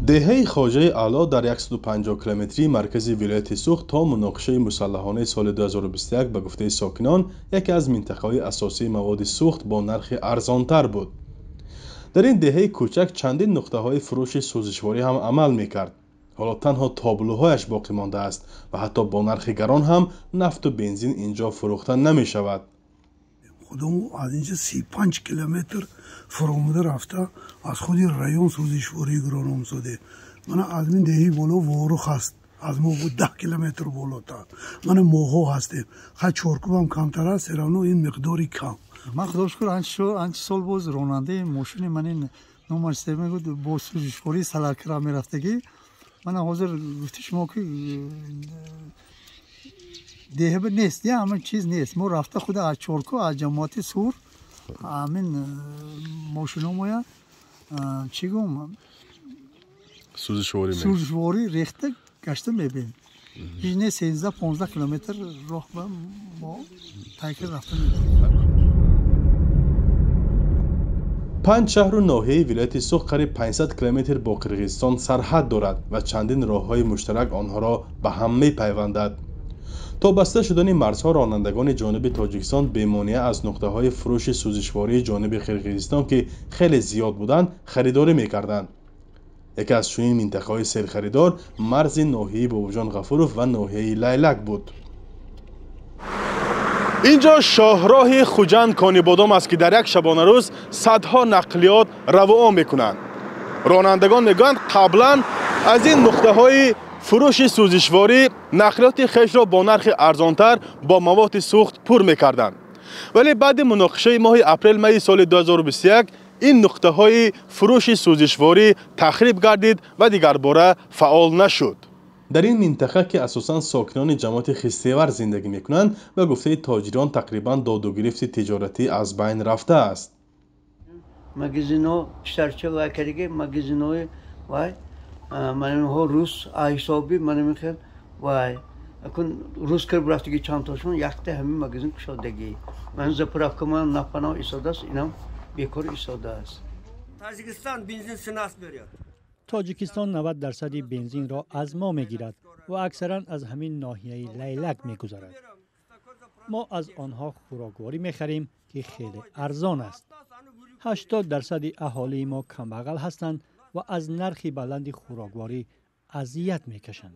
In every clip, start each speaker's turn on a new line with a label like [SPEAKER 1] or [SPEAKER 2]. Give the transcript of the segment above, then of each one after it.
[SPEAKER 1] деҳаи хоҷаи аъло дар 150 километрии маркази вилояти суғд то муноқишаи мусаллаҳонаи соли 2021 ба гуфтаи сокинон яке аз минтақаҳои асосии маводи суғд бо нархи арзонтар буд. дар ин деҳаи кӯчак чандин нуқтаҳои фурӯши сӯзишворӣ ҳам амал мекард. ҳоло танҳо таблӯҳояш боқӣ мондааст ва ҳатто бо нархи гарон ҳам нафту бензин инҷо фурӯхта намешавад.
[SPEAKER 2] خودمو از اینجا 35 کیلومتر فراموده رفته از خودی رایون سوزشواری گران آمزاده من از من دهی بالا وارخ هست از ما بود 10 کیلومتر بالاتا من ماها هستیم خواهد چارکوب هم کمتر است سرانو این مقداری کم
[SPEAKER 3] من خداش کرد انچه سال باز راننده ماشین من این نمار سیمه بود با سوزشواری سلرکرا می رفتگی من حاضر گفتی شما که دیه به نیست یا همین چیز نیست ما رفته خود از چارکو از جماعت سور همین ماشین مویا چی گم سوزشواری ریخته گشته میبین هیچ نه 13-15 کیلومتر راه ما تایکر رفته میبین.
[SPEAKER 1] 5 шаҳру ноҳияи вилояти суғд қариб 500 километр бо қирғизистон сарҳад дорад ва чандин роҳҳои муштарак онҳоро ба ҳам мепайвандад. то баста шудани марзҳо ронандагони ҷониби тоҷикистон бемониа аз нуқтаҳои фурӯши сӯзишвории ҷониби қирғизистон ки хеле зиёд буданд харидорӣ мекарданд. яке аз чунин минтақаҳои серхаридор марзи ноҳияи бобуҷон ғафуров ва ноҳияи лайлак буд. инҷо шоҳроҳи хуҷанд конибодом аст ки дар як шабонарӯз садҳо нақлиёт равоон мекунанд. ронандагон мегӯянд қаблан аз ин нуқтаҳои фурӯши сӯзишворӣ нақлиёти хешро бо нархи арзонтар бо маводи суғд пур мекарданд. вале баъди муноқишаи моҳи апрел-майи соли 2021 ин нуқтаҳои фурӯши сӯзишворӣ тахриб гардид ва дигарбора фаъол нашуд. дар ин минтақа ки асосан сокинони ҷамоати хистевар зиндагӣ мекунанд ба гуфтаи тоҷирон тақрибан додугирифти тиҷоратӣ аз байн рафтааст.
[SPEAKER 4] магазинҳо штарча ва кариги магазинҳои вай манҳо рус аҳисоби манамихел вай акун рус кар рафтаги чандтошон якта ҳамин магазин кушодагӣ ман заправкаман напано истодааст инам бекор истодааст.
[SPEAKER 5] Tojikiston benzin sinas beriyapti.
[SPEAKER 6] تاجیکستان 90% بنزین را از ما میگیرد و اکثرا از همین ناحیه لیلک میگذارد. ما از آنها خوراکواری میخریم که خیلی ارزان است. 80% اهالی ما کمبغل هستند و از نرخ بلند خوراکواری اذیت میکشند.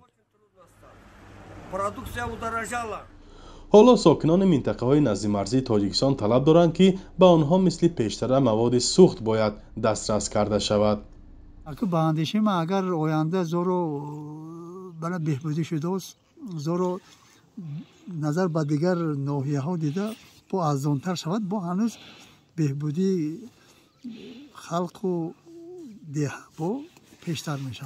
[SPEAKER 1] حالا ساکنان منطقه‌های نزدیک‌مرزی تاجیکستان طلب دارند که به آنها مثل پیشتر مواد سوخت باید دسترس کرده شود.
[SPEAKER 3] اگه باندیشیم اگر آینده زورو بنا بهبودی شده است زورو نظر به دیگر ناحیه ها دیده با ارزان‌تر شود با هنوز بهبودی خلق و دیه با پیشتر میشن.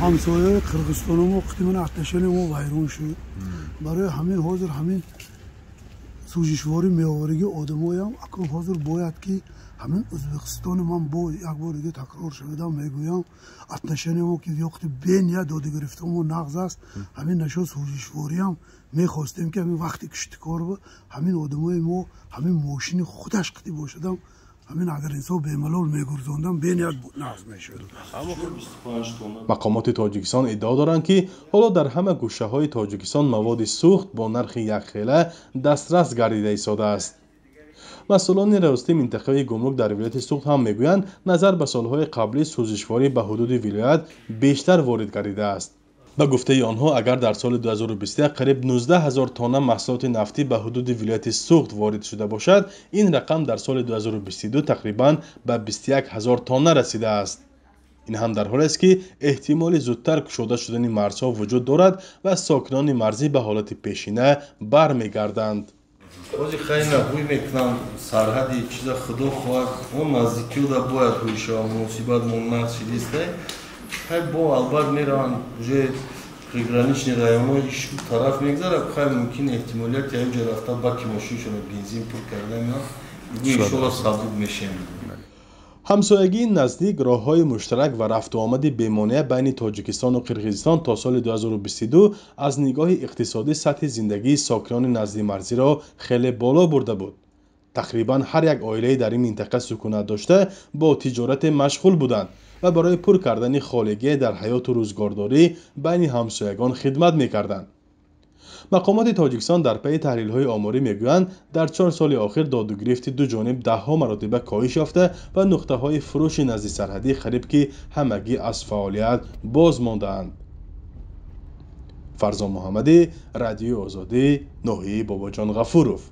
[SPEAKER 2] همسایه قرغیزستان ما قطعاً آتشین ما ویران شد. برای همین حاضر همین سوزشواری میآوری آدمایی هم اکنون حاضر باید که همین ازبکستان من با یک بار دیگه تکرار شده میگویم آتشین ما که وقتی بین یا داده گرفتم و نقض است همین نشد سوزشواری هم میخواستیم که همین وقتی کشتکار بود همین آدمای ما همین ماشین خودش قطعی باشدم همین اگر انسان به ملال میگرزاندم بین یک نقض میشد.
[SPEAKER 1] مقامات تاجیکستان ادعا دارند که حالا در همه گوشه‌های تاجیکستان مواد سوخت با نرخ یک خیله دسترس گردیده ایستاده است. مسئولان راستی منطقه گمرک در ولایت سوخت هم میگویند نظر به سالهای قبلی سوزشواری به حدود ولایت بیشتر وارد گردیده است. به گفته آنها اگر در سال 2021 قریب 19,000 تن محصولات نفتی به حدود ولایت سوخت وارد شده باشد این رقم در سال 2022 تقریبا به 21,000 تن رسیده است. این هم در حالی است که احتمال زودتر گشوده شدن مرزها وجود دارد و ساکنان مرزی به حالت پیشینه برمیگردند.
[SPEAKER 7] Ози хайна ҳуй мекунам сарҳади чиза худо хоҳад он наздикиёда бояд ҳуй шава муносибат моннақ шидистай хай бо албат мераванд уже пригранични районҳои шу тараф мегзарад хай мумкин эҳтимолият яҷа рафта баки мошиншона бензин пур карда меад иншолло сабук мешем.
[SPEAKER 1] همسایگی نزدیک راه‌های مشترک و رفت و آمد بی‌مانع بین تاجیکستان و قرقیزستان تا سال 2022 از نگاه اقتصادی سطح زندگی ساکنان نزدیک مرزی را خیلی بالا برده بود. تقریبا هر یک عائله در این منطقه سکونت داشته با تجارت مشغول بودند و برای پر کردن خالگی در حیات و روزگارداری بین همسایگان خدمت می‌کردند. مقامات تاجیکستان در پی تحلیل‌های آماری می‌گویند در 4 سال اخیر دادوگریفت دو جانب ده‌ها مراتب کاهش یافته و نقطه‌های فروش نزدیک سرحدی خرید که همگی از فعالیت باز مانده‌اند. فرزان محمدی، رادیو آزادی، ناحیه باباجان غفورов.